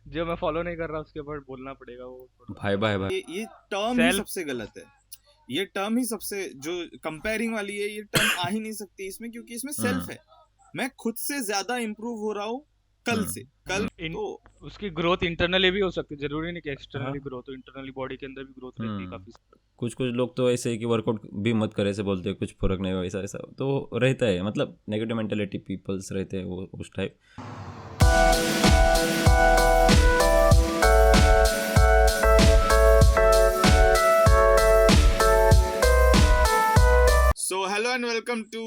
जो मैं फॉलो नहीं कर रहा उसके ऊपर बोलना पड़ेगा वो थोड़ा भाई भाई भाई ये टर्म ही सेल्फ। सबसे गलत है। ये टर्म ही सबसे जो कंपेयरिंग वाली है, ये टर्म आ ही नहीं सकती इसमें, क्योंकि इसमें सेल्फ है। मैं खुद से ज्यादा इंप्रूव हो रहा हूँ कल से। कल इन तो उसकी ग्रोथ इंटरनली भी हो सकती है, जरूरी नहीं कि हाँ एक्सटर्नली ग्रोथ हो, इंटरनली बॉडी के अंदर भी ग्रोथ रहती है काफी। कुछ कुछ लोग तो ऐसे है कि वर्कआउट भी मत करे ऐसे बोलते हैं, कुछ फर्क नहीं हुआ, ऐसा ऐसा तो रहता है, मतलब नेगेटिव मेंटेलिटी पीपल्स रहते हैं वो उस type. So hello and welcome to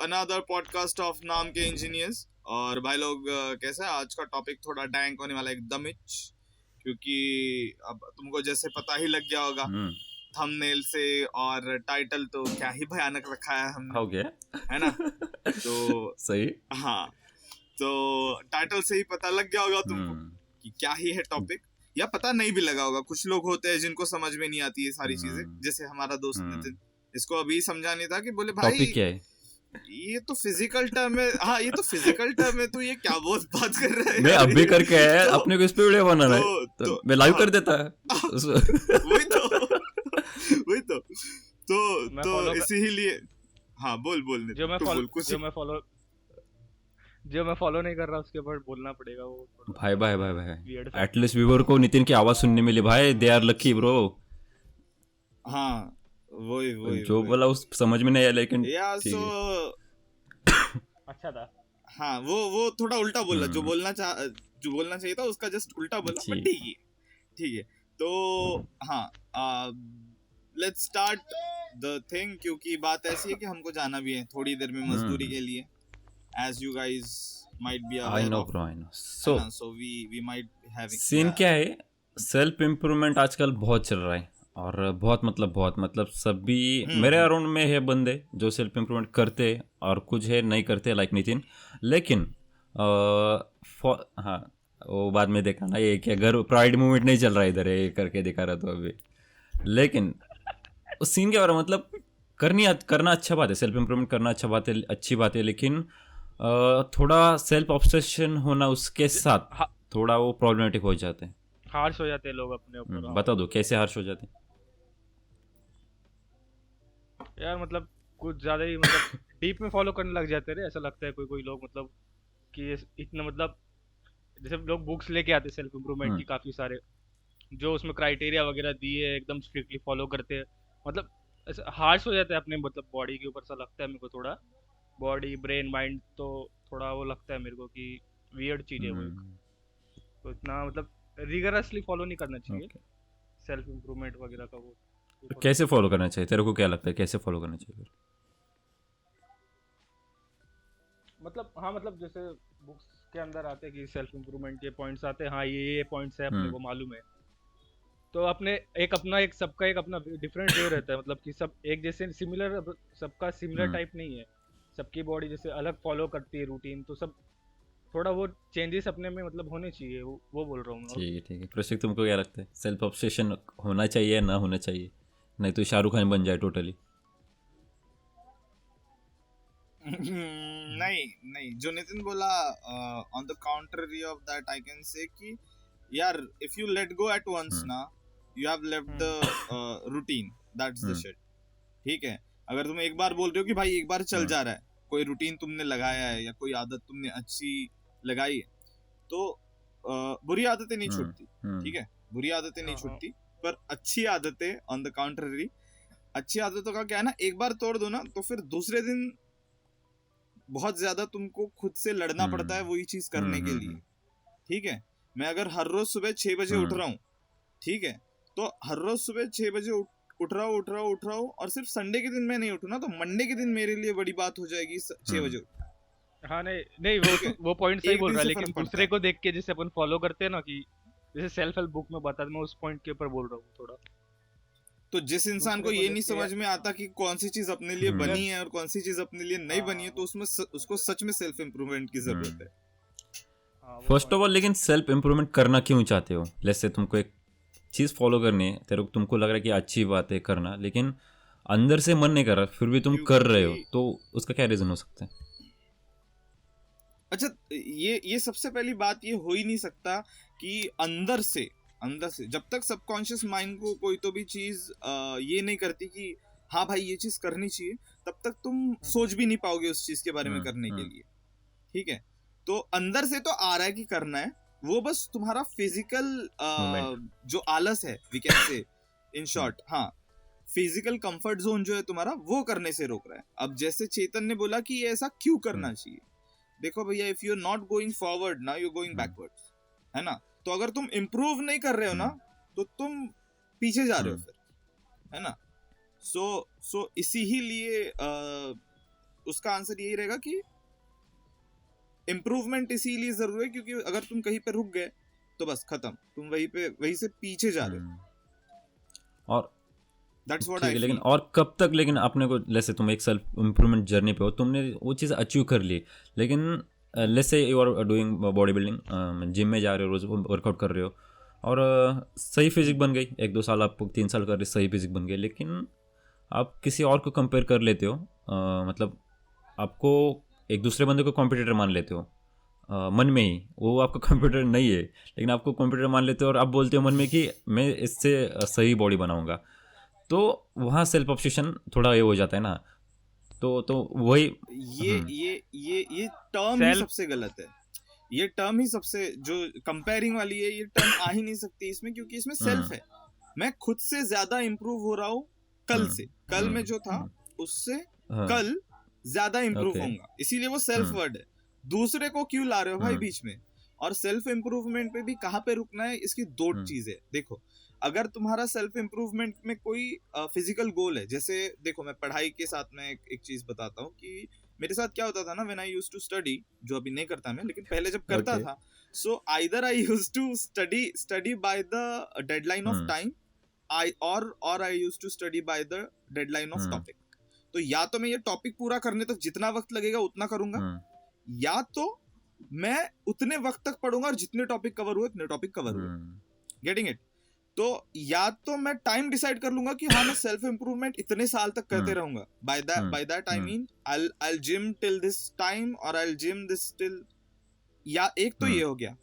another podcast of नाम के इंजीनियर्स। और भाई लोग कैसा है? आज का टॉपिक थोड़ा डैंक होने वाला है, एकदम इच, क्योंकि अब तुमको जैसे पता ही लग गया होगा थंबनेल से, और टाइटल तो क्या ही भयानक रखा है हमने, हो गया है ना? तो सही। हाँ, तो टाइटल से ही पता लग गया होगा तुमको कि क्या ही है टॉपिक, या पता नहीं भी लगा होगा। कुछ लोग होते हैं जिनको समझ में नहीं आती ये सारी चीजें, जैसे हमारा दोस्त नितिन, इसको अभी समझा नहीं था कि बोले भाई टॉपिक क्या है? ये तो फिजिकल टर्म है। हाँ, ये तो फिजिकल टर्म है, तू ये क्या बात कर रहा है? मैं अब भी करके आया तो, अपने को इस पे वीडियो बनाना है तो मैं लाइव कर देता है। वही तो मैं तो follow इसीलिए हाँ, बोल जो मैं तू फॉलो बोल कुछ। जो मैं फॉलो नहीं कर रहा उसके ऊपर बोलना पड़ेगा वो थोड़ा भाई भाई भाई भाई weird सा। एटलीस्ट व्यूअर को नितिन की आवाज सुनने मिली भाई, दे आर लकी ब्रो। हाँ, वही जो बोला उस समझ में नहीं आया लेकिन या ठीक सो है। अच्छा था। हाँ, वो थोड़ा उल्टा बोला, जो बोलना चाहिए था उसका जस्ट उल्टा बोला, बट ठीक है। तो हाँ, लेट्स स्टार्ट द थिंग, क्योंकि बात ऐसी है कि हमको जाना भी है थोड़ी देर में मजदूरी के लिए, as you guys might be I aware no of. Bro I know. So we might having scene क्या है, सेल्फ इम्प्रूवमेंट आजकल बहुत चल रहा है और बहुत मतलब सभी मेरे अराउंड में है बंदे जो सेल्फ इम्प्रूवमेंट करते और कुछ है नहीं करते लाइक नितिन। लेकिन हाँ, वो बाद में देखा ना, ये क्या घर प्राइड मूवमेंट नहीं चल रहा है इधर, ये करके दिखा रहा तो अभी। लेकिन उस सीन के बारे में मतलब करना अच्छा बात है, सेल्फ इम्प्रूवमेंट करना अच्छी बात है, लेकिन थोड़ा सेल्फ ऑब्सेशन होना उसके साथ थोड़ा वो प्रॉब्लमेटिक हो जाते हैं, हार्श हो जाते हैं लोग अपने ऊपर। बता दो कैसे हार्श हो जाते हैं यार मतलब कुछ ज्यादा ही मतलब डीप में फॉलो करने लग जाते हैं। ऐसा लगता है कोई लोग मतलब कि इतना मतलब जैसे लोग बुक्स लेके आते हैं सेल्फ इम्प्रूवमेंट की काफी सारे, जो उसमें क्राइटेरिया वगैरह दिए है एकदम स्ट्रिक्टली फॉलो करते हैं। मतलब ऐसा हार्श हो जाता है अपने मतलब बॉडी के ऊपर। सा लगता है मेरे को थोड़ा, बॉडी ब्रेन माइंड तो थोड़ा वो लगता है मेरे को कि वियर्ड चीज है वो एक। तो इतना मतलब रिगरसली फॉलो नहीं करना चाहिए सेल्फ इम्प्रूवमेंट वगैरह का। वो कैसे फॉलो करना चाहिए, तेरे को क्या लगता है कैसे फॉलो करना चाहिए? मतलब हाँ, मतलब जैसे बुक्स के अंदर आते हैं कि सेल्फ इम्प्रूवमेंट के पॉइंट्स आते हैं, हाँ ये पॉइंट्स है अपने को मालूम है। तो अपने एक सबका एक अपना डिफरेंट वे रहता है, मतलब कि सब एक जैसे सिमिलर, सबका सिमिलर टाइप नहीं है। सबकी बॉडी जैसे अलग फॉलो करती है रूटीन, तो सब थोड़ा वो चेंजेस अपने में मतलब होने चाहिए, वो बोल रहा हूँ। ठीक है प्रशिक, तुमको क्या लगता है सेल्फ ऑब्सेशन होना चाहिए या ना होना चाहिए? नहीं तो शाहरुख खान बन जाए टोटली। नहीं, जो नितिन बोला, on the contrary of that I can say कि यार if you let go at once ना, you have left the routine, that's the shit. ठीक है, अगर तुम एक बार बोल रहे हो कि भाई एक बार चल जा रहा है, कोई रूटीन तुमने लगाया है या कोई आदत तुमने अच्छी लगाई है, तो बुरी आदतें नहीं छूटती। ठीक है, बुरी आदतें नहीं छूटती, पर अच्छी आदतें ऑन द कॉन्ट्ररी, अच्छी आदतों का क्या है ना, एक बार तोड़ दो ना तो फिर दूसरे दिन बहुत ज्यादा तुमको खुद से लड़ना पड़ता है वही चीज करने के लिए। ठीक है, मैं अगर हर रोज सुबह 6 बजे उठ रहा हूँ, ठीक है, तो हर रोज सुबह 6 बजे उठ रहा हूँ, और सिर्फ संडे के दिन मैं नहीं उठू ना, तो मंडे के दिन मेरे लिए बड़ी बात हो जाएगी 6 बजे उठना। हाँ नहीं वो पॉइंट सही बोल रहा है, लेकिन दूसरे को देख के जैसे अपन फॉलो करते हैं ना, कि जैसे सेल्फ हेल्प बुक में बताते, मैं उस पॉइंट के ऊपर बोल रहा हूँ थोड़ा। तो जिस इंसान को ये नहीं समझ में आता कि कौन सी चीज अपने लिए बनी है और कौन सी चीज अपने लिए नहीं बनी है, तो उसमें उसको सच में सेल्फ इम्प्रूवमेंट की जरूरत है। फर्स्ट ऑफ ऑल, लेकिन सेल्फ इम्प्रूवमेंट करना क्यों चाहते हो? जैसे तुमको एक चीज़ फॉलो करनी है, तुमको लग रहा है कि अच्छी बात है करना, लेकिन अंदर से मन नहीं कर रहा, फिर भी तुम कर रहे हो, तो उसका क्या रीज़न हो सकता है? अच्छा, ये सबसे पहली बात ये हो ही नहीं सकता कि अंदर से जब तक सबकॉन्शियस माइंड को कोई तो भी चीज ये नहीं करती कि हाँ भाई ये चीज करनी चाहिए, तब तक तुम सोच भी नहीं पाओगे उस चीज के बारे में करने के लिए। ठीक है, तो अंदर से तो आ रहा है कि करना है, वो बस तुम्हारा फिजिकल जो आलस है, we can say in short, हाँ, फिजिकल कंफर्ट जोन जो है तुम्हारा, वो करने से रोक रहा है। अब जैसे चेतन ने बोला कि ये ऐसा क्यों करना चाहिए, देखो भैया, if you are not going forward ना, यू गोइंग बैकवर्ड्स, है ना। तो अगर तुम इम्प्रूव नहीं कर रहे हो ना, तो तुम पीछे जा रहे हो फिर, है ना। सो इसी ही लिए उसका आंसर यही रहेगा कि इम्प्रूवमेंट इसीलिए जरूरी है क्योंकि अगर तुम कहीं पे रुक गए तो बस खत्म, तुम वहीं से पीछे जा रहे हो। और दैट्स व्हाट ठीक आई है, लेकिन फील। और कब तक, लेकिन अपने को जैसे तुम एक सेल्फ इम्प्रूवमेंट जर्नी पे हो, तुमने वो चीज़ अचीव कर ली, लेकिन let's say you are doing body building, gym में जा रहे हो, रोज वर्कआउट कर रहे हो, और सही फिजिक बन गई, 1-2 साल, आप 3 साल कर रहे, सही फिजिक बन गई, लेकिन आप किसी और को कंपेयर कर लेते हो, मतलब आपको एक दूसरे बंदे को कॉम्पिटिटर मान लेते हो, मन में ही, वो आपका कंप्यूटर नहीं है, लेकिन आपको कंप्यूटर मान लेते हो, और आप बोलते हो मन में कि मैं इससे सही बॉडी बनाऊंगा, तो वहाँ सेल्फ ऑब्सेशन थोड़ा ये हो जाता है ना, तो वही ये टर्म ही सबसे गलत है, ये टर्म ही सबसे जो कंपेयरिंग वाली है, ये टर्म आ ही नहीं सकती इसमें, क्योंकि इसमें सेल्फ है। मैं खुद से ज्यादा इंप्रूव हो रहा हूँ कल से, कल में जो था उससे कल ज्यादा इंप्रूव होऊंगा, इसीलिए वो सेल्फ वर्ड है। दूसरे को क्यों ला रहे हो भाई बीच में? और सेल्फ इंप्रूवमेंट पे भी कहाँ पे रुकना है, इसकी दो चीजें देखो। अगर तुम्हारा सेल्फ इंप्रूवमेंट में कोई फिजिकल गोल है, जैसे देखो मैं पढ़ाई के साथ में एक चीज बताता हूँ कि मेरे साथ क्या होता था ना, when I used to study, जो अभी नहीं करता मैं, लेकिन पहले जब करता था, so either I used to study by the deadline of time, और I used to study by the deadline of topic. तो या तो मैं ये टॉपिक पूरा करने तक जितना वक्त लगेगा उतना करूंगा, या तो मैं उतने वक्त तक पढ़ूंगा और जितने टॉपिक कवर हुए उतने टॉपिक कवर हुए। Getting it? तो या तो मैं टाइम डिसाइड कर लूंगा कि हाँ मैं सेल्फ इंप्रूवमेंट इतने साल तक करते रहूंगा, by that I mean I'll gym till this time, और I'll जिम दिस टिल, या एक तो ये हो गया,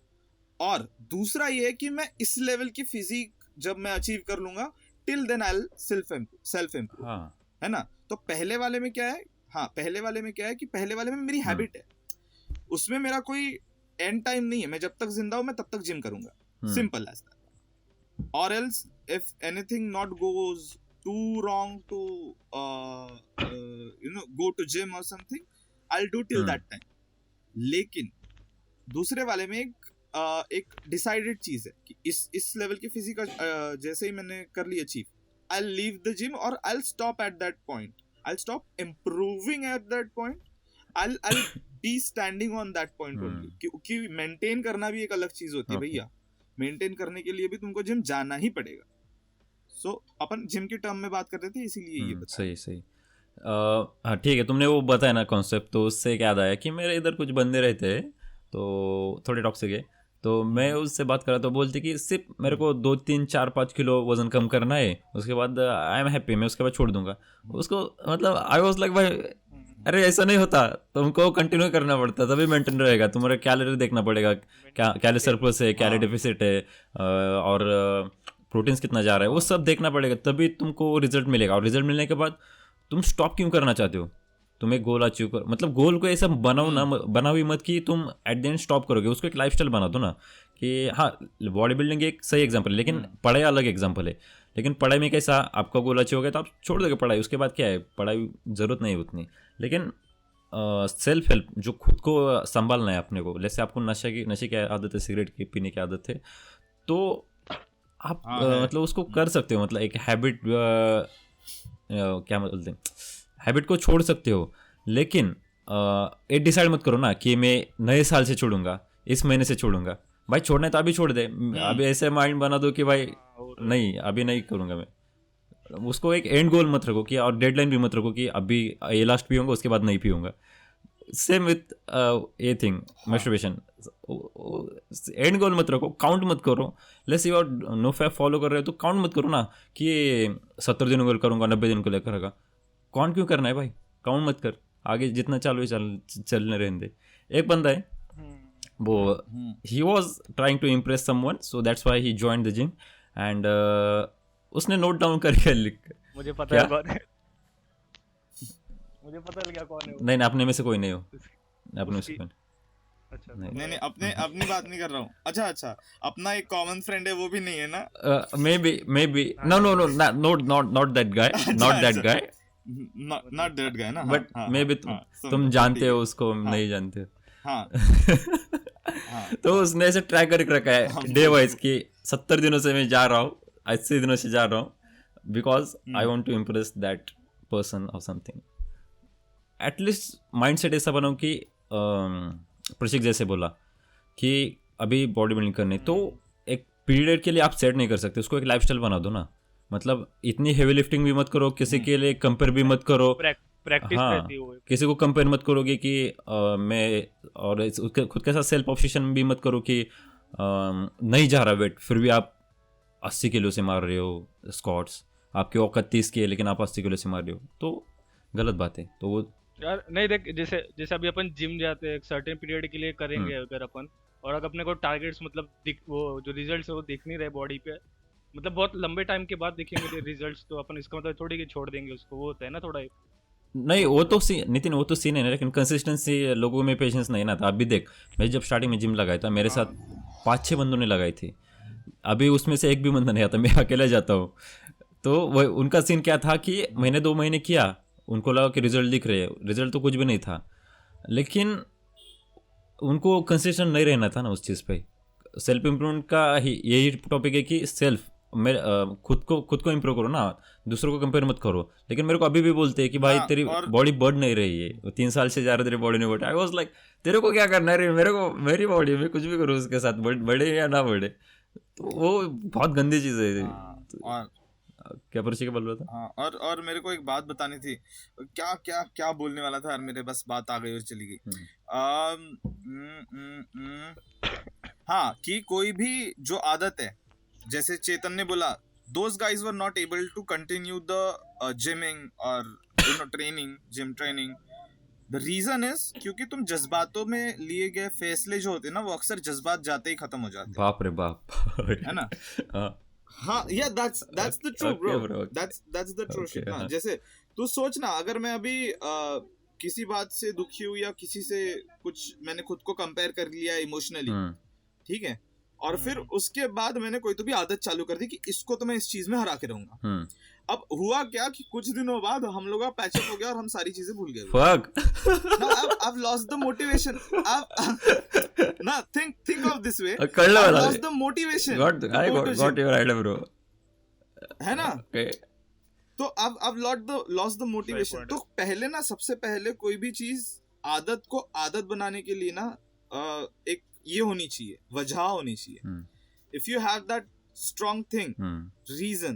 और दूसरा ये है कि मैं इस लेवल की फिजिक जब मैं अचीव कर लूंगा, till then I'll self improve, है ना। तो पहले वाले में क्या है, हाँ पहले वाले में क्या है कि पहले वाले में मेरी हैबिट है, उसमें मेरा कोई एंड टाइम नहीं है, मैं जब तक जिंदा हूं मैं तब तक जिम करूंगा, simple as that. Or else if anything not goes too wrong to go to gym or something, I'll do till that time. लेकिन दूसरे वाले में एक डिसाइडेड चीज है कि इस लेवल की फिजिक जैसे ही मैंने कर ली achieve, I'll leave the gym or I'll stop at that point. I'll stop improving at that point. I'll be standing on that point only. क्योंकि मेंटेन करना भी एक अलग चीज होती है भैया, मेंटेन करने के लिए भी तुमको जिम जाना ही पड़ेगा। सो अपन जिम के टर्म में बात कर रहे थे, इसीलिए ये बताया। सही हाँ ठीक है, तुमने वो बताया ना कॉन्सेप्ट, तो उससे क्या याद आया कि मेरे इधर कुछ बंदे रहते हैं तो थोड़े टॉक्सिक है, तो मैं उससे बात करा तो बोलते कि सिर्फ मेरे को 2-3-4-5 किलो वजन कम करना है, उसके बाद आई एम हैप्पी, मैं उसके बाद छोड़ दूंगा उसको। मतलब आई वाज लाइक भाई अरे ऐसा नहीं होता, तुमको कंटिन्यू करना पड़ता, तभी मेंटेन रहेगा। तुम्हारा कैलोरी देखना पड़ेगा, क्या कैलोरी सरप्लस है, कैलोरी डेफिसिट है, और प्रोटीन्स कितना जा रहा है, वो सब देखना पड़ेगा, तभी तुमको रिजल्ट मिलेगा। और रिजल्ट मिलने के बाद तुम स्टॉप क्यों करना चाहते हो? तुम एक गोल अचीव कर, मतलब गोल को ऐसा बनाओ ना, बनाओ ही मत कि तुम एट द एंड स्टॉप करोगे, उसको एक लाइफस्टाइल बना दो ना। कि हाँ बॉडी बिल्डिंग एक सही एग्जांपल है, लेकिन पढ़ाई अलग एग्जांपल है। लेकिन पढ़ाई में कैसा, आपका गोल अचीव हो गया तो आप छोड़ दोगे पढ़ाई, उसके बाद क्या है, पढ़ाई ज़रूरत नहीं है उतनी। लेकिन सेल्फ हेल्प, जो खुद को संभालना है अपने को, जैसे आपको नशे की आदत है, सिगरेट की पीने की आदत है, तो आप मतलब उसको कर सकते हो, मतलब एक हैबिट, क्या बोलते हैं, हैबिट को छोड़ सकते हो। लेकिन ये डिसाइड मत करो ना कि मैं नए साल से छोड़ूंगा, इस महीने से छोड़ूंगा। भाई छोड़ना है तो अभी छोड़ दे, अभी ऐसे माइंड बना दो कि भाई नहीं अभी नहीं करूँगा मैं। उसको एक एंड गोल मत रखो कि, और डेडलाइन भी मत रखो कि अभी ये लास्ट पीऊँगा उसके बाद नहीं पीऊँगा। सेम विथ ये थिंग मैस्टरबेशन, एंड गोल मत रखो, काउंट मत करो। Let's you are no fap follow कर रहे हो तो काउंट मत करो ना कि 70 दिनों को करूँगा, 90 दिन को लेकर करूँगा। काउंट क्यों करना है भाई, काउंट मत कर, आगे जितना चालू है चलने रहने दे। एक बंदा है वो he was trying to impress someone, so that's why he joined the gym. And उसने नोट डाउन करके लिख, मुझे पता है कौन है, मुझे पता लग गया कौन है वो। नहीं नहीं अपने में से कोई नहीं हो, अपने में से उसकी- कोई अच्छा नहीं। नहीं अपनी बात नहीं कर रहा हूँ। अच्छा अपना एक कॉमन फ्रेंड है वो भी नहीं है ना? maybe not that guy, not that guy, not that guy ना? but maybe तुम जानते हो उसको, हम नहीं जानते हो। हाँ तो उसने ऐसे ट्रैक करके रखा है डे वाइज कि 70 दिनों से मैं जा रहा हूँ, 80 दिनों से जा रहा हूँ, because I want to impress that person और समथिंग। एटलीस्ट माइंडसेट ऐसा बनाओ कि प्रशिक जैसे बोला कि अभी बॉडी बिल्डिंग करनी, तो एक पीरियड के लिए आप सेट नहीं कर सकते, उसको एक लाइफस्टाइल बना दो ना। मतलब इतनी हेवी लिफ्टिंग भी मत करो, किसी के लिए कंपेयर भी मत करो, प्रैक्टिस हाँ, रहती है वो। किसी को कंपेयर मत करोगे कि मैं, और उसके खुद के साथ सेल्फ ऑब्सेशन भी मत करो कि नहीं जा रहा वेट, फिर भी आप 80 किलो से मार रहे हो स्क्वाट्स, आपकी औकात 30 की है लेकिन आप 80 किलो से मार रहे हो, तो गलत बात है। तो वो यार नहीं देख, जैसे अभी अपन जिम जाते हैं एक सर्टेन पीरियड के लिए करेंगे अगर अपन, और अगर अपने को टारगेट्स मतलब वो जो रिजल्ट्स है वो दिख नहीं रहे बॉडी पे, मतलब बहुत लंबे टाइम के बाद दिखेंगे रिजल्ट्स, तो अपन इसका मतलब थोड़ी कि छोड़ देंगे उसको, वो होता है ना थोड़ा। नहीं, वो तो नितिन वो तो सीन है ना, लेकिन कंसिस्टेंसी लोगों में पेशेंस नहीं ना था। अभी देख, मैं जब स्टार्टिंग में जिम लगाया था मेरे साथ 5-6 बंदों ने लगाई थी, अभी उसमें से एक भी बंदा नहीं आता, मैं अकेला जाता हूँ। तो वो उनका सीन क्या था कि महीने 2 महीने किया, उनको लगा कि रिजल्ट दिख रहे हैं, रिजल्ट तो कुछ भी नहीं था, लेकिन उनको कंसिस्टेंट नहीं रहना था ना उस चीज़ पे। सेल्फ इम्प्रूवमेंट का यही टॉपिक है कि सेल्फ खुद को इम्प्रूव करो ना, दूसरों को कंपेयर मत करो। लेकिन मेरे को अभी भी बोलते हैं कि भाई तेरी बॉडी बढ़ नहीं रही है, 3 साल से जा रहा तेरी बॉडी नहीं बढ़। आई वाज लाइक तेरे को क्या करना है, मेरी बॉडी में कुछ भी करूँ उसके साथ, बढ़े या ना बढ़े, तो वो बहुत गंदी चीज़ है। और क्या परिचय बोल रहा था? हाँ, और मेरे को एक बात बतानी थी, क्या बोलने वाला था यार, मेरे बस बात आ गई और चली गई। हाँ, कि कोई भी जो आदत है, जैसे चेतन ने बोला, those guys were not able to continue the gymming or training, gym training. The reason is क्योंकि तुम जज्बातों में लिए गए फैसले जो होते हैं ना, वो अक्सर जज्बात जाते ही खत्म हो जाते हैं। बाप रे बाप है ना? हाँ, yeah, that's the truth, bro. Okay, bro. That's the truth. Okay, हाँ. जैसे तू सोच ना, अगर मैं अभी किसी बात से दुखी हूँ या किसी से कुछ मैंने खुद को कंपेयर कर लिया इमोशनली, ठीक है, और फिर उसके बाद मैंने कोई तो भी आदत चालू कर दी कि इसको तो मैं इस चीज में हरा के रहूंगा। अब हुआ क्या कि कुछ दिनों बाद हम लोग का पैचअप हो गया और हम सारी चीजें भूल गए। Fuck. Now I've lost the motivation. Now think of this way. I've lost the motivation. I got your idea, bro. है ना? Okay. तो अब lost the motivation. तो पहले ना, सबसे पहले कोई भी चीज आदत को आदत बनाने के लिए ना एक ये होनी चाहिए, वजह होनी चाहिए। If you have that strong thing, reason,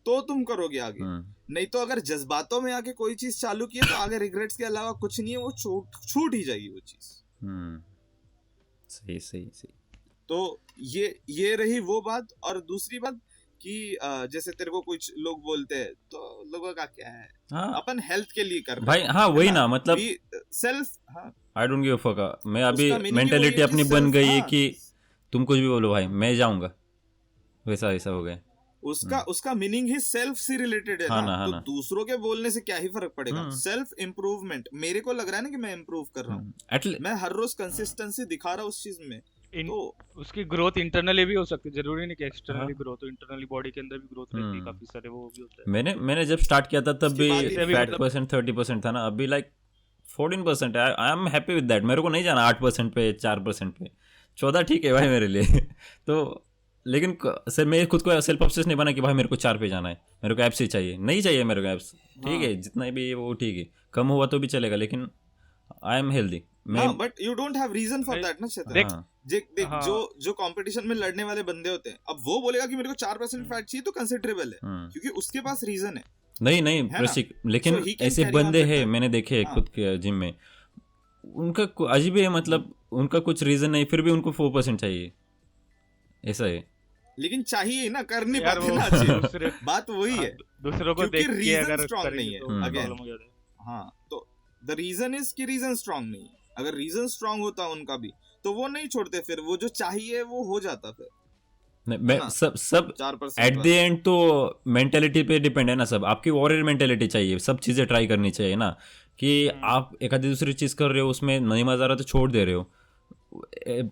तो तुम करोगे आगे। नहीं तो अगर जज्बातों में आके कोई चीज चालू की है तो आगे रिग्रेट्स के अलावा कुछ नहीं है, वो छूट ही जाएगी वो चीज। सही। तो ये रही वो बात। और दूसरी बात कि जैसे तेरे को कुछ लोग बोलते हैं, तो लोगों का क्या है, अपन हेल्थ के लिए कर रहे भाई। हाँ वही ना, मतलब self. I don't give a fuck. मैं अभी मेंटालिटी अपनी बन गई है कि तुम कुछ भी बोलो भाई मैं जाऊंगा, वैसा हो गया। उसका मीनिंग ही सेल्फ से रिलेटेड है ना, तो ना। दूसरों के बोलने से क्या ही फर्क पड़ेगा। सेल्फ इम्प्रूवमेंट, मेरे को लग रहा है ना कि मैं इम्प्रूव कर रहा हूँ, मैं हर रोज कंसिस्टेंसी दिखा रहा हूँ उस चीज में। तो उसकी ग्रोथ इंटरनली भी हो सकती है, जरूरी नहीं कि एक्सटर्नली ग्रोथ हो, इंटरनली बॉडी के अंदर भी ग्रोथ रहती है काफी सारे, वो भी होता है। मैंने जब स्टार्ट किया था तब भी फैट परसेंट 30% था ना, अभी लाइक 14% है। I am happy with that. मेरे को नहीं जाना 8% पे, 4% पे, 14 ठीक है भाई मेरे लिए। तो लेकिन सर मैं खुद को सेल्फ ऑब्सेस नहीं बना कि भाई मेरे को 4 पे जाना है, मेरे को एप्स ही चाहिए, नहीं चाहिए मेरे को एप्स, ठीक है जितना भी वो ठीक है, कम हुआ तो भी चलेगा, लेकिन I am healthy. But you don't have reason for that ना चेतन। देख जो कंपटीशन में लड़ने वाले बंदे होते हैं, अब वो बोलेगा कि मेरे को 4% फैट चाहिए तो कंसिडरेबल है, क्योंकि उसके पास रीजन है। नहीं प्रशिक, लेकिन ऐसे बंदे हैं मैंने देखे खुद के जिम में, उनका अजीब है, मतलब उनका कुछ रीजन नहीं, फिर भी उनको 4% चाहिए, ऐसा है। लेकिन चाहिए ना, कर नहीं पाते ना अच्छे। बात वही है, दूसरों को देख के अगर स्ट्रांग नहीं है अगेन। हाँ, तो द रीजन इज कि रीजन स्ट्रांग नहीं है। अगर रीजन स्ट्रांग होता उनका भी, तो वो नहीं छोड़ते, फिर वो जो चाहिए वो हो जाता फिर। नहीं, मैं हाँ। सब सब 4% एट द एंड तो मेंटेलिटी पे डिपेंड है ना सब। आपकी वॉरियर मेंटेलिटी चाहिए, सब चीज़ें ट्राई करनी चाहिए ना, कि आप एक आधी दूसरी चीज़ कर रहे हो उसमें नहीं मज़ा आ रहा तो छोड़ दे रहे हो।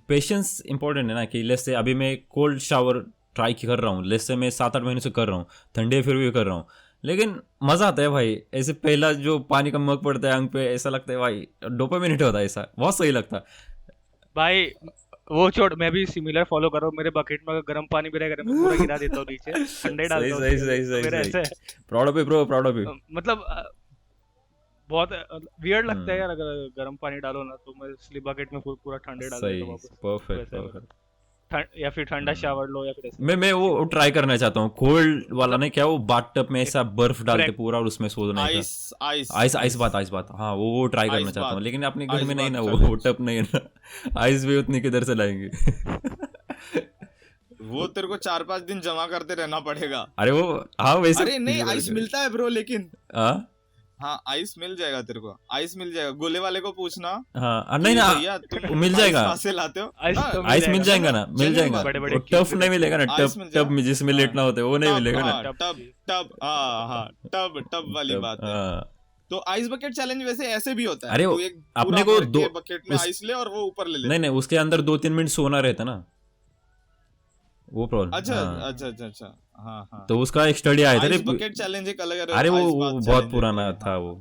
पेशेंस इंपॉर्टेंट है ना, कि लेट्स से अभी मैं कोल्ड शावर ट्राई कर रहा हूँ, लेट्स से मैं 7-8 महीने से कर रहा हूँ, ठंडे फिर भी कर रहा हूँ, लेकिन मज़ा आता है भाई। ऐसे पहला जो पानी का मग पड़ता है अंग पे, ऐसा लगता है भाई डोपामिन हिट होता है, ऐसा बहुत सही लगता है भाई वो छोड़, मैं भी सिमिलर फॉलो कर रहा हूँ। मेरे बकेट में अगर गर्म पानी भी रहेगा मैं पूरा गिरा देता हूँ नीचे, ठंडे डालता सही हूँ सही उसके सही अंदर। तो सही मेरा ऐसा सही। है। Proud of you bro, proud of you. मतलब बहुत वियर्ड लगता है यार अगर गर्म पानी डालो ना, तो मैं इसलिए बकेट में पूरा ठंडे डाल देता सही, हूँ वापस। परफेक्ट वैसा है परफेक्ट। या फिर ठंडा शावर लो या फिर ऐसे मैं वो ट्राई करना चाहता हूँ, कोल्ड वाला नहीं, क्या वो बाथटब में ऐसा बर्फ डाल के पूरा और उसमें सोने का। आइस आइस आइस बात, हाँ वो ट्राई करना आइस चाहता हूँ, बात, लेकिन अपने घर आइस में नहीं ना, बात वो challenge। टप नहीं है ना। आइस भी उतनी किधर से लाएंगे। वो तेरे को 4-5 दिन जमा करते रहना पड़ेगा। अरे वो, हाँ वैसे अरे नहीं, आइस मिलता है ब्रो, लेकिन हाँ हाँ आइस मिल जाएगा तेरे को, आइस मिल जाएगा। गोले वाले को पूछना हाँ, नहीं ना, भैया तुम मिल आइस जाएगा। कहाँ से लाते हो। आइस हाँ, तो आइस मिल जाएगा ना, मिल genuine जाएगा। बड़े बड़े वो टफ नहीं मिलेगा ना, आइस टब मिल टब जाएगा। में जिसमें हाँ। लेटना होता है वो नहीं टब, मिलेगा ना। हाँ, टब हाँ टब वाली टब, बात है। हाँ। तो आइस बकेट चैलेंज वैसे ऐसे भी होता है। अरे तू एक अपने पूरा को भर दो के बकेट में उस- आइस ले और वो ऊपर ले ले। नहीं नहीं, उसके अंदर 2-3 मिनट सोना रहता ना, वो प्रॉब्लम। अच्छा हाँ, अच्छा अच्छा अच्छा, हाँ हाँ। तो उसका एक स्टडी आया था आइस रे। बकेट चैलेंज एक अलग है, अरे वो आइस वो बाथ बहुत challenge एक पुराना अलग है। था वो।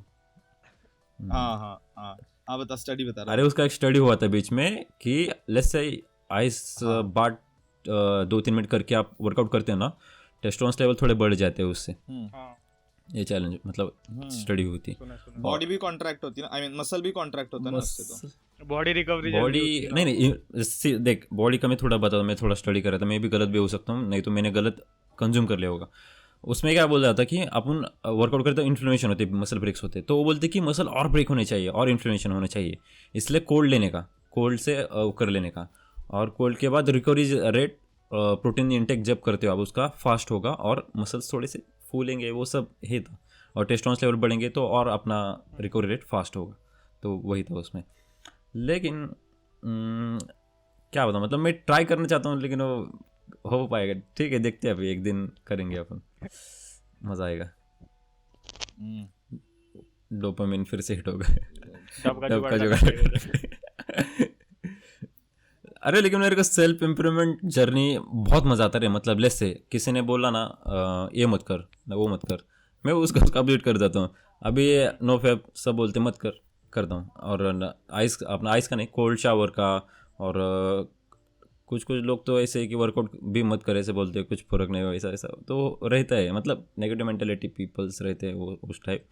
हाँ हाँ हाँ हाँ, बता, स्टडी बता रहा अरे उसका एक स्टडी हुआ था बीच में कि लेट्स से आइस हाँ। बाट 2-3 मिनट करके आप वर्कआउट करते हो ना, टेस्टोस्टेरोन लेवल थोड़े बढ़ जाते हैं उससे। हाँ ये चैलेंज मतलब स्टडी हुई थी। सुना बॉडी भी कॉन्ट्रैक्ट होती है ना, आई मीन मसल भी कॉन्ट्रैक्ट होता है ना उससे। तो बॉडी रिकवरी बॉडी नहीं नहीं, देख बॉडी का मैं थोड़ा बता दूं, मैं थोड़ा स्टडी कर रहा था, मैं भी गलत भी हो सकता हूँ, नहीं तो मैंने गलत कंज्यूम कर लिया होगा। उसमें क्या बोल रहा था कि अपन वर्कआउट करते तो इन्फ्लेमेशन होती है, मसल ब्रेक्स होते हैं, तो वो बोलते कि मसल और ब्रेक होने चाहिए और इन्फ्लेमेशन होना चाहिए, इसलिए कोल्ड लेने का, कोल्ड से कर लेने का, और कोल्ड के बाद रिकवरी रेट प्रोटीन इंटेक जब करते हो आप उसका फास्ट होगा और मसल्स थोड़े से फूलेंगे, वो सब है था, और टेस्टोस्टेरोन लेवल बढ़ेंगे तो और अपना रिकवरी रेट फास्ट होगा, तो वही था उसमें। लेकिन क्या बताऊँ, मतलब मैं ट्राई करना चाहता हूँ लेकिन वो हो पाएगा, ठीक है देखते हैं, अभी एक दिन करेंगे अपन, मज़ा आएगा, डोपामिन फिर से हिट होगा। डब का डब का जुगाड़ जुगाड़। अरे लेकिन मेरे को सेल्फ इम्प्रूवमेंट जर्नी बहुत मज़ा आता है, मतलब लेस से किसी ने बोला ना ये मत कर ना वो मत कर, मैं उसका कंप्लीट कर देता हूँ। अभी नो फैप सब बोलते मत करता हूँ, और आइस अपना आइस का नहीं, कोल्ड शावर का, और कुछ कुछ लोग तो ऐसे कि वर्कआउट भी मत करे ऐसे बोलते हैं, कुछ फर्क नहीं हो, ऐसा ऐसा तो रहता है, मतलब नेगेटिव मेंटेलिटी पीपल्स रहते हैं वो उस टाइप।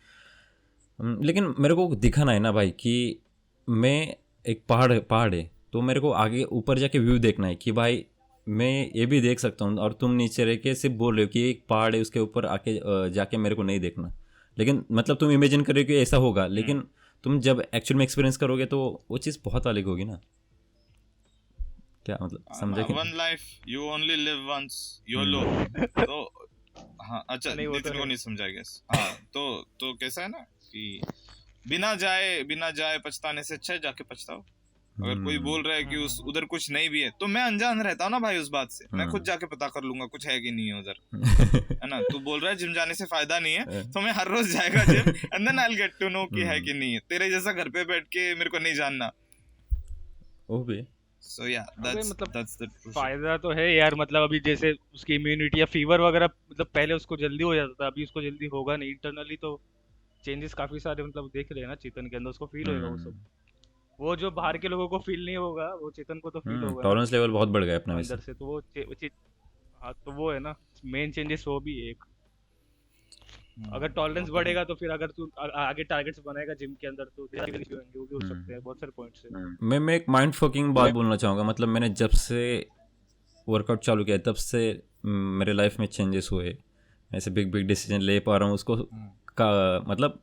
लेकिन मेरे को दिखाना है ना भाई कि मैं एक पहाड़ है, तो मेरे को आगे ऊपर जाके व्यू देखना है कि भाई मैं ये भी देख सकता हूँ, और तुम नीचे रह के सिर्फ बोल रहे हो कि एक पहाड़ है उसके ऊपर आके जाके मेरे को नहीं देखना, लेकिन मतलब तुम इमेजिन कर रहे हो कि ऐसा होगा, लेकिन तुम जब एक्चुअल में एक्सपीरियंस करोगे तो वो चीज़ बहुत अलग होगी ना, क्या मतलब समझे कि one life you only live once, YOLO. तो हाँ अच्छा, नहीं, वो तो नितिन को है। नहीं समझा गया। हाँ तो कैसा है ना कि बिना जाए पछताने से अच्छा है जाके पछताओ। अगर कोई बोल रहा है कि उस उधर कुछ नहीं भी है, तो मैं अनजान रहता हूँ ना भाई उस बात से, मैं खुद जाके पता कर लूंगा कुछ है कि नहीं है उधर, है ना। तू बोल रहा है जिम जाने से फायदा नहीं है, तो मैं हर रोज जाएगा gym and then I will get to know कि है कि नहीं है। तेरे जैसा घर पे बैठ के मेरे को नहीं जानना। वो भी सो या मतलब दैट्स द फायदा तो है यार, मतलब अभी जैसे उसकी इम्यूनिटी या फीवर वगैरह, मतलब पहले उसको जल्दी हो जाता था, अभी उसको जल्दी होगा नहीं। इंटरनली तो चेंजेस काफी सारे मतलब देख रहे हैं ना चेतन के अंदर, उसको फील होएगा वो सब। वो जो बाहर के लोगों को फील नहीं होगा, वो चेतन को तो फील होगा ना टॉलरेंस लेवल बहुत बढ़ गया अपना वैसे। अंदर से। तो हाँ तो वो है ना मेन चेंजेस, वो भी एक। अगर टॉलरेंस बढ़ेगा तो फिर अगर तू आगे टारगेट्स बनाएगा जिम के अंदर तो वो भी हो सकते हैं, बहुत सारे पॉइंट्स है। मैं एक माइंड फकिंग बात बोलना चाहूँगा, मतलब मैंने जब से वर्कआउट चालू किया तब से मेरे लाइफ में चेंजेस हुए, ऐसे बिग डिसीजन ले पा रहा हूँ उसको का, मतलब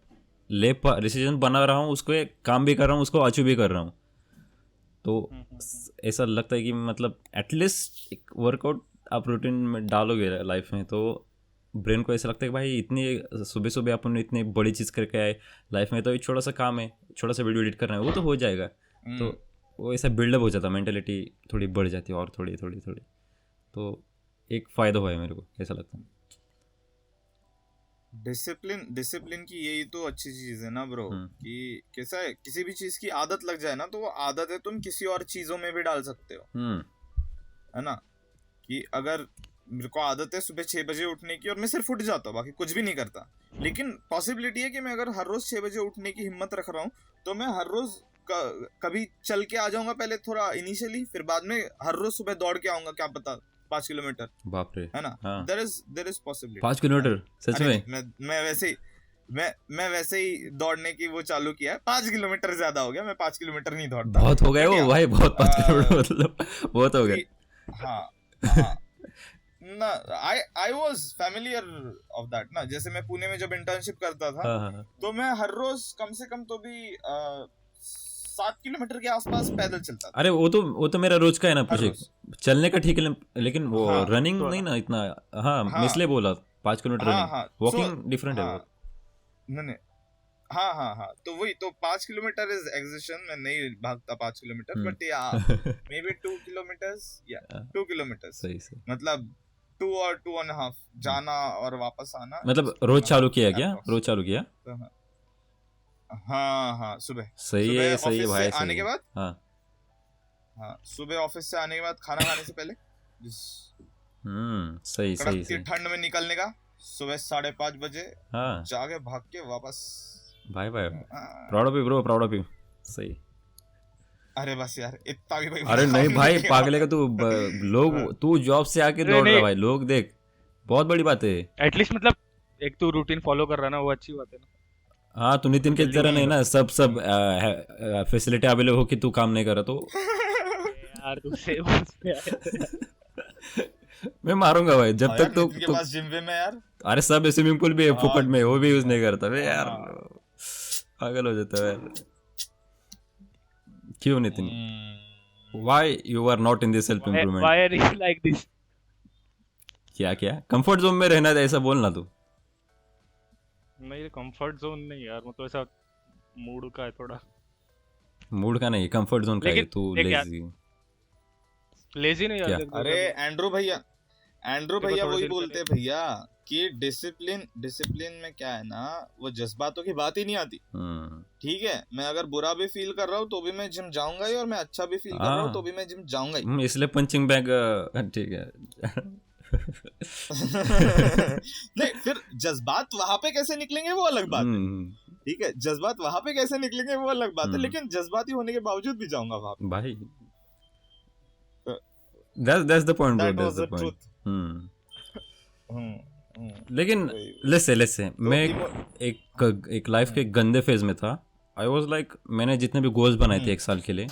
डिसीजन बना रहा हूँ उसको, एक काम भी कर रहा हूँ उसको, अचीव भी कर रहा हूँ। तो ऐसा लगता है कि मतलब एटलीस्ट एक वर्कआउट आप रूटीन में डालोगे लाइफ में तो ब्रेन को ऐसा लगता है कि भाई इतनी सुबह सुबह अपन इतनी बड़ी चीज़ करके आए लाइफ में, तो एक छोटा सा काम है, छोटा सा वीडियो एडिट करना है, वो तो हो जाएगा। तो वो ऐसा बिल्डअप हो जाता, मेंटेलिटी थोड़ी बढ़ जाती है और थोड़ी थोड़ी थोड़ी, तो एक फ़ायदा हुआ है मेरे को ऐसा लगता है। डिसिप्लिन की यही तो अच्छी चीज है ना ब्रो, कि कैसा है, किसी भी चीज की आदत लग जाए ना, तो वो आदत है तुम किसी और चीजों में भी डाल सकते हो, है ना। कि अगर मेरे को आदत है सुबह 6 बजे उठने की और मैं सिर्फ उठ जाता हूँ, बाकी कुछ भी नहीं करता, लेकिन पॉसिबिलिटी है कि मैं अगर हर रोज 6 बजे उठने की हिम्मत रख रहा हूँ, तो मैं हर रोज कभी चल के आ जाऊंगा पहले थोड़ा इनिशियली, फिर बाद में हर रोज सुबह दौड़ के आऊंगा, क्या पता 5 किलोमीटर, बाप रे, है ना। हाँ। देयर इज पॉसिबिलिटी 5 किलोमीटर सच अरे में? मैं वैसे ही दौड़ने की वो चालू किया है, 5 किलोमीटर ज्यादा हो गया, मैं 5 किलोमीटर नहीं दौड़ता, बहुत हो गए But वो yeah, भाई, बहुत 5 किलोमीटर मतलब बहुत हो गए। हाँ हाँ ना, I was familiar of that ना। जैसे मैं पुणे में जब इंटर्नशिप करता था, हाँ हाँ तो मैं हर रोज कम से कम तो भी 7 किलोमीटर के आसपास पैदल चलता था, अरे वो तो मेरा रोज का है ना हर प्रोजेक्ट, रोज। चलने का ठीक है, लेकिन वो हाँ रनिंग तो नहीं ना ना इतना। हाँ, हाँ इसलिए बोला 5 किलोमीटर हाँ रनिंग, हाँ वॉकिंग डिफरेंट है हाँ बहुत। नहीं हाँ हाँ हाँ, तो वही तो 5 किलोमीटर इज एग्जिशन, मैं नहीं भागता 5 किलोमीटर, बट या मे बी 2 किलोमीटर्स या 2 किलोमीटर्स, सही सही, मतलब 2 और 2.5 जाना और वापस आना, मतलब it's रोज 2.5 चालू किया क्या? approx। रोज चालू किया? तो हाँ हाँ सुबह सही सुबह है, सही है ऑफिस से भाई, सही आने के है। बाद, हाँ हाँ सुबह ऑफिस से आने के बाद खाना खाने से पहले जिस सही सही कड़कती सही। ठंड में निकलने का, सुबह 5:30 बजे हाँ जाके भाग के वापस। भाई भाई, हाँ, proud of you bro, proud of you. सही। अरे बस यार इतना भी कोई अरे नहीं प्राउड भाई, नहीं पागले का है। तू लोग, तू जॉब से आके अरे दौड़ रहा है नहीं, भाई, लोग देख, बहुत बड़ी बात है। एटलीस्ट मतलब एक तो रूटीन फॉलो कर रहा है ना, वो अच्छी बात है ना। हाँ, तू नितिन के जल्दी तरह उठ नहीं रहा ना, सब फैसिलिटी अवेलेबल हो कि तू काम नहीं कर रहा तो है यार, तू सेव उस पे आया था यार। मैं मारूंगा भाई जब हाँ तक यार, तो, नितिन के पास जिम में यार। अरे सब स्विमिंग पूल भी है हाँ फुकट में, वो भी यूज जिम नहीं करता बे यार, हाँ पागल हो जाता है यार। क्यों Nitin, why you are not in this self Why improvement? are you like this? क्या क्या कंफर्ट जोन में रहना है, ऐसा बोलना तू। नहीं, कंफर्ट जोन नहीं यार, मतलब ऐसा मूड का है थोड़ा। मूड का नहीं, कंफर्ट जोन का है, लेकिन तू देख यार, लेजी लेजी नहीं यार, क्या? देख देख अरे अभी एंड्रू भैया देखो, थोड़े वही दिन बोलते पहले हैं भैया कि डिसिप्लिन में क्या है ना, वो जज्बातों की बात ही नहीं आती। ठीक है, मैं अगर बुरा भी फील कर रहा हूँ तो भी मैं जिम जाऊंगा ही, और मैं अच्छा भी फील कर रहा हूँ तो हाँ भी मैं जिम जाऊंगा ही। इसलिए पंचिंग बैग, ठीक है। नहीं, फिर जज्बात वहां पे कैसे निकलेंगे वो अलग बात है, ठीक है, जज्बात वहां पे कैसे निकलेंगे वो अलग बात है, लेकिन जज्बाती होने के बावजूद भी जाऊंगा वहां पे। भाई that's the point bro, That that's was the the point. truth। लेकिन वही- लेट्स से मैं एक लाइफ के गंदे फेज में था। आई वाज लाइक, मैंने जितने भी गोल्स बनाए थे 1 साल के लिए,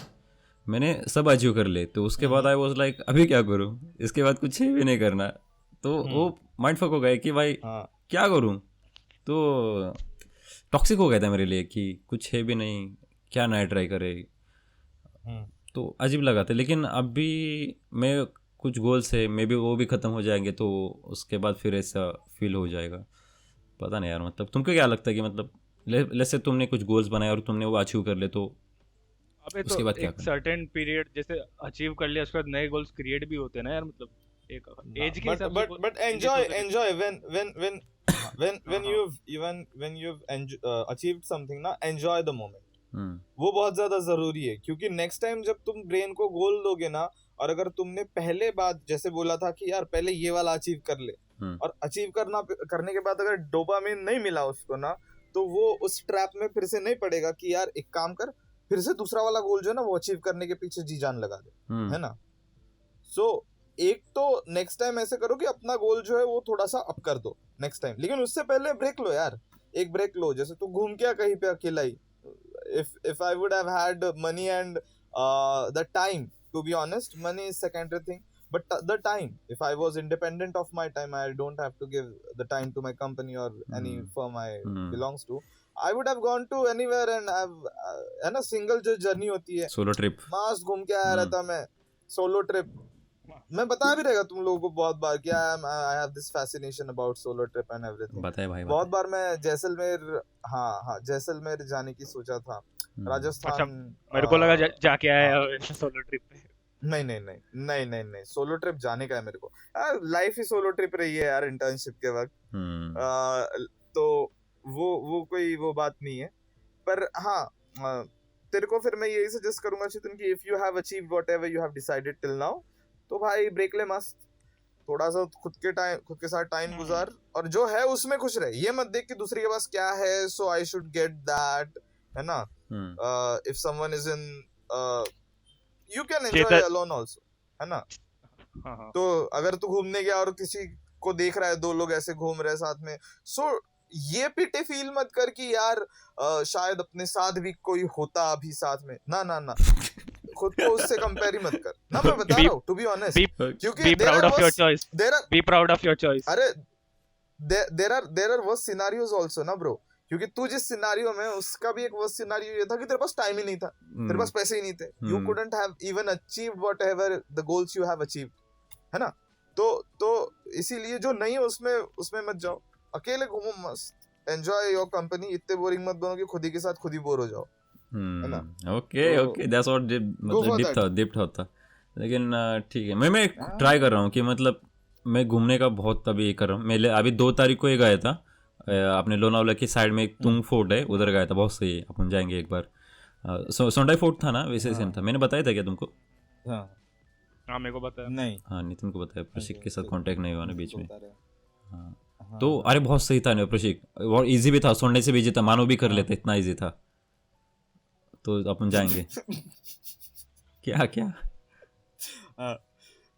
मैंने सब अचीव कर लिए, तो उसके बाद आई वाज लाइक अभी क्या करूं, इसके बाद कुछ भी नहीं करना, तो वो माइंड फक हो गया कि भाई हाँ क्या करूं, तो टॉक्सिक हो गया था मेरे लिए कि कुछ है भी नहीं, क्या नया ट्राई करे, तो अजीब लगा था। लेकिन अभी मैं कुछ गोल्स है, मे बी वो भी ख़त्म हो जाएंगे, तो उसके बाद फिर ऐसा फील हो जाएगा, पता नहीं यार। मतलब तुमको क्या लगता है कि मतलब लेट्स से तुमने कुछ गोल्स बनाए और तुमने वो अचीव कर ले, तो अबे तो उसके बाद क्या एक करना? सर्टेन पीरियड जैसे अचीव कर लिया, उसके बाद नए गोल्स क्रिएट भी होते हैं ना यार, मतलब एक एज के हिसाब से but enjoy when you've achieved something ना, enjoy the moment। वो बहुत ज्यादा जरूरी है, क्योंकि नेक्स्ट टाइम जब तुम ब्रेन को गोल दोगे ना, और अगर तुमने पहले बात जैसे बोला था कि यार पहले ये वाला अचीव कर ले, और अचीव करने के बाद अगर डोपामिन नहीं मिला उसको ना, तो वो उस ट्रैप में फिर से नहीं पड़ेगा कि यार एक काम कर, फिर से दूसरा वाला गोल जो है ना वो अचीव करने के पीछे जी जान लगा दे, है ना। सो एक तो नेक्स्ट टाइम ऐसे करो कि अपना गोल जो है वो थोड़ा सा अप कर दो नेक्स्ट टाइम, लेकिन उससे पहले ब्रेक लो यार, एक ब्रेक लो। जैसे तू घूम के कहीं पे अकेला ही, if I would have had money and the time, to be honest, money is secondary thing, but the time, if I was independent of my time, I don't have to give the time to my company or any firm I belongs to, I would have gone to anywhere and I've है ना, single जो journey होती है, solo trip, मस्त घूम के आया रहता मैं, सोलो ट्रिप। मैं बता भी रहेगा तुम लोगों को बहुत बार कि I have this fascination about solo trip and everything। बताए भाई, बहुत बार मैं जैसलमेर, हाँ जैसलमेर जाने की सोचा था, राजस्थान। मेरे को लगा जाके आया है सोलो ट्रिप पे। नहीं नहीं नहीं नहीं नहीं नहीं, सोलो ट्रिप जाने का है मेरे को। लाइफ ही सोलो ट्रिप रही है यार इंटर्नशिप के वक्त। तो वो कोई वो बात नहीं है। पर हाँ, तेरे को फिर मैं यही सजेस्ट करूंगा चेतन कि if you have achieved whatever you have decided till now, तो भाई ब्रेक ले मस्त, थोड़ा सा खुद के साथ टाइम गुजार, और जो है उसमें खुश रहे। ये मत देख कि दूसरे के पास क्या है सो आई शुड गेट दैट, है ना। If someone is in, you can enjoy alone also, है ना। तो अगर तू घूमने गया और किसी को देख रहा है, दो लोग ऐसे घूम रहे हैं साथ में, सो ये पिटी फील मत कर कि यार शायद अपने साथ भी कोई होता अभी साथ में, ना ना ना, खुद को उससे कंपेयर ही मत कर ना। मैं बता रहा हूँ टू बी ऑनेस्ट, क्योंकि be proud of your choice, be proud of your choice. अरे there are worst scenarios also ना ब्रो, क्योंकि तू जिस सिनेरियो में, उसका भी एक वर्स्ट सिनेरियो ये था कि तेरे पास टाइम ही नहीं था, तेरे पास पैसे ही नहीं थे, you couldn't have even achieved whatever the goals you have achieved, है ना। तो इसीलिए जो नहीं है उसमें मत जाओ, अकेले घूमो मस्त, एंजॉय योर कंपनी, इतने बोरिंग मत बनो कि खुद ही के साथ खुद ही बोर हो जाओ, है ना। ओके दैट्स व्हाट मतलब डिप होता। लेकिन ठीक है, मैं ट्राई कर रहा हूँ कि मतलब मैं घूमने का बहुत अभी कर रहा हूँ। मैं अभी 2 तारीख को ही गया था अपने लोनावला की साइड में, एक तुंग फोर्ट है, उधर गया था, बहुत सही है, अपन जाएंगे एक बार। सोंडाई फोर्ट था ना, वैसे सेम था, मैंने बताया था क्या तुमको? हाँ मेरे को बताया नहीं, हाँ नितिन को बताया, प्रशिक के साथ कांटेक्ट नहीं हुआ ना बीच में। हाँ तो अरे बहुत सही था ना प्रशिक, और इजी भी था, सोंडाई से भी इजी था, मानो भी कर लेते, इतना इजी था। तो अपन जाएंगे। क्या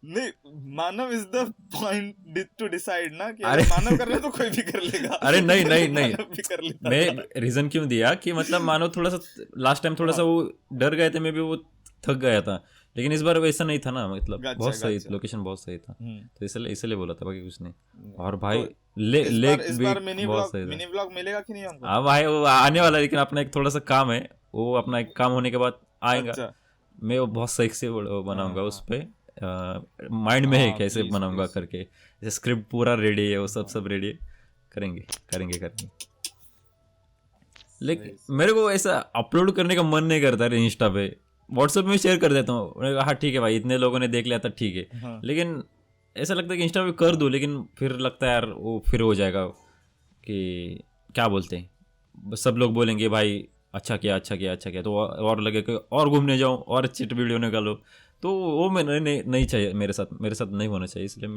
नहीं, Manav is the point to decide ना कि अरे मानव कर रहे तो कोई भी कर लेगा। अरे नहीं भी कर लेता। मैं रीजन क्यों दिया कि मतलब मानव थोड़ा सा लास्ट टाइम थोड़ा सा वो डर गए थे, मैं भी वो थक गया था, लेकिन इस बार वैसा नहीं था ना, मतलब बहुत सही, लोकेशन बहुत सही था, तो इसलिए बोला था, बाकी कुछ नहीं। और भाई इस बार मिनी व्लॉग मिलेगा कि नहीं हमको? हाँ भाई वो आने वाला है, लेकिन अपना एक थोड़ा सा काम है, वो अपना एक काम होने के बाद आएगा। मैं वो बहुत सही से बनाऊंगा, उस पर माइंड में है कैसे बनाऊंगा करके, जैसे स्क्रिप्ट पूरा रेडी है, वो सब रेडी है, करेंगे। लेकिन मेरे को ऐसा अपलोड करने का मन नहीं करता है इंस्टा पे, व्हाट्सएप में शेयर कर देता हूँ, हाँ ठीक है भाई इतने लोगों ने देख लिया था ठीक है, लेकिन ऐसा लगता है कि इंस्टा पे कर दूँ, लेकिन फिर लगता है यार वो फिर हो जाएगा कि क्या बोलते हैं, सब लोग बोलेंगे भाई अच्छा किया, तो और लगे कि और घूमने जाऊँ और अच्छी वीडियो निकालो, तो वो मैं नहीं चाहिए, मेरे साथ नहीं होना चाहिए, इसलिए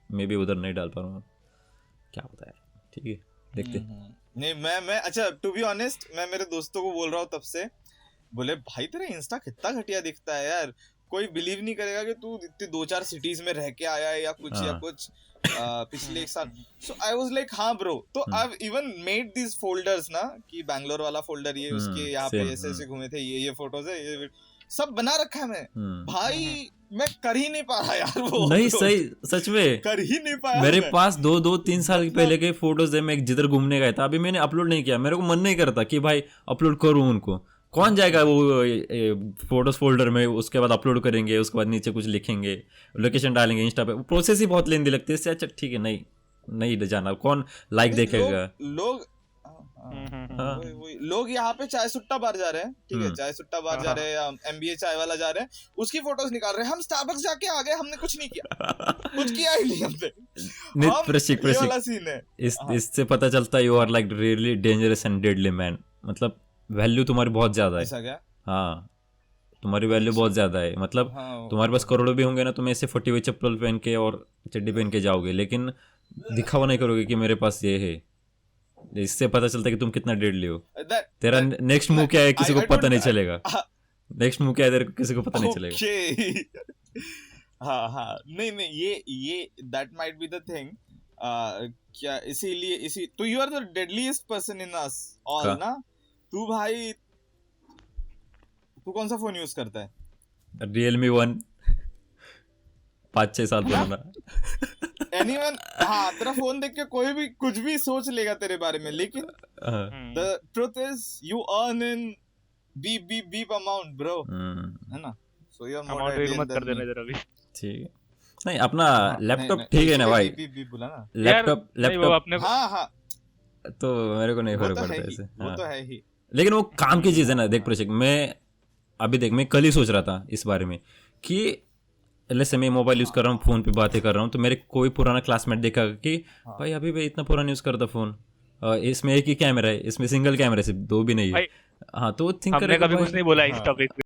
मैं भी उधर नहीं डाल पा रहा हूँ, क्या होता है। ठीक है देखते। नहीं मैं अच्छा टू बी ऑनेस्ट, मैं मेरे दोस्तों को बोल रहा हूँ तब से, बोले भाई तेरा इंस्टा कितना घटिया दिखता है यार, कोई बिलीव नहीं करेगा कि तू इतनी 2-4 सिटीज में रह के आया है या कुछ पिछले एक साल। सो आई वाज लाइक हाँ ब्रो, तो I have even made this folders ना, कि बैंगलोर वाला फोल्डर ये, उसके यहाँ पे ऐसे घूमे थे, ये फोटोज है, ये सब बना रखा है मैं। भाई मैं कर ही नहीं पा रहा यार, वो नहीं सही, सच में कर ही नहीं पाया। मेरे पास 2-3 साल पहले के फोटोज है, मैं जिधर घूमने गया था, अभी मैंने अपलोड नहीं किया, मेरे को मन नहीं करता कि भाई अपलोड करूँ उनको, कौन जाएगा वो फोटोज फोल्डर में, उसके बाद अपलोड करेंगे, उसके बाद नीचे कुछ लिखेंगे, लोकेशन डालेंगे इंस्टा पे, प्रोसेस ही बहुत लेंदी लगती है, इससे अच्छा ठीक है नहीं जाना, कौन लाइक देखेगा। लोग यहाँ पे चाय सुट्टा बार जा रहे हैं, ठीक है, चाय सुट्टा बार जा रहे हैं, MBA चाय वाला जा रहे हैं, उसकी फोटोज निकाल रहे हैं, हम स्टारबक्स जाके आ गए, हमने कुछ नहीं किया, कुछ किया ही नहीं हमने। प्रशिक वाला सीन है, इससे पता चलता है you are like really dangerous and deadly man, मतलब वैल्यू तुम्हारी बहुत ज्यादा है। ऐसा क्या? हाँ तुम्हारी वैल्यू बहुत ज्यादा है, मतलब तुम्हारे पास करोड़ों भी होंगे ना, तुम ऐसे फटी हुई चप्पल पहन के और चड्डी पहन के जाओगे, लेकिन दिखावा नहीं करोगे कि मेरे पास ये है, इससे पता चलता है कि तुम कितना डेडली हो। तेरा नेक्स्ट मूव क्या है किसी को पता नहीं चलेगा, नेक्स्ट मूव क्या है तेरे को किसी को पता नहीं चलेगा। हाँ नहीं ये that might be the thing, क्या इसीलिए तो you are the deadliest person in us all ना। तू भाई तू कौन सा फोन यूज करता है? Realme 1 5-6 साल पुराना। Anyone, हाँ तेरा फोन देख के कोई भी कुछ भी सोच लेगा तेरे बारे में, लेकिन the truth is you earn in beep amount bro, है ना? So you are more amount मत कर देना इधर अभी। ठीक है, नहीं अपना लैपटॉप ठीक है ना भाई, बोला ना लैपटॉप हाँ तो मेरे को नहीं फर्क पड़ता ऐसे। वो तो है ही, लेकिन वो काम की चीज़ है ना। देख प्रोजेक्ट, मैं कल ही सोच रहा था इस बारे में कि जैसे मैं मोबाइल यूज़ कर रहा हूँ, फ़ोन पे बातें कर रहा हूँ, तो मेरे कोई पुराना क्लासमेट देखा कि भाई अभी भी इतना पुराना यूज़ करता फ़ोन, इसमें एक ही कैमरा है, इसमें सिंगल कैमरा है, सिर्फ 2 भी नहीं है। भाई हाँ, तो थिंक हमने करेगा कभी भाई, कुछ नहीं बोला इस टॉपिक पे।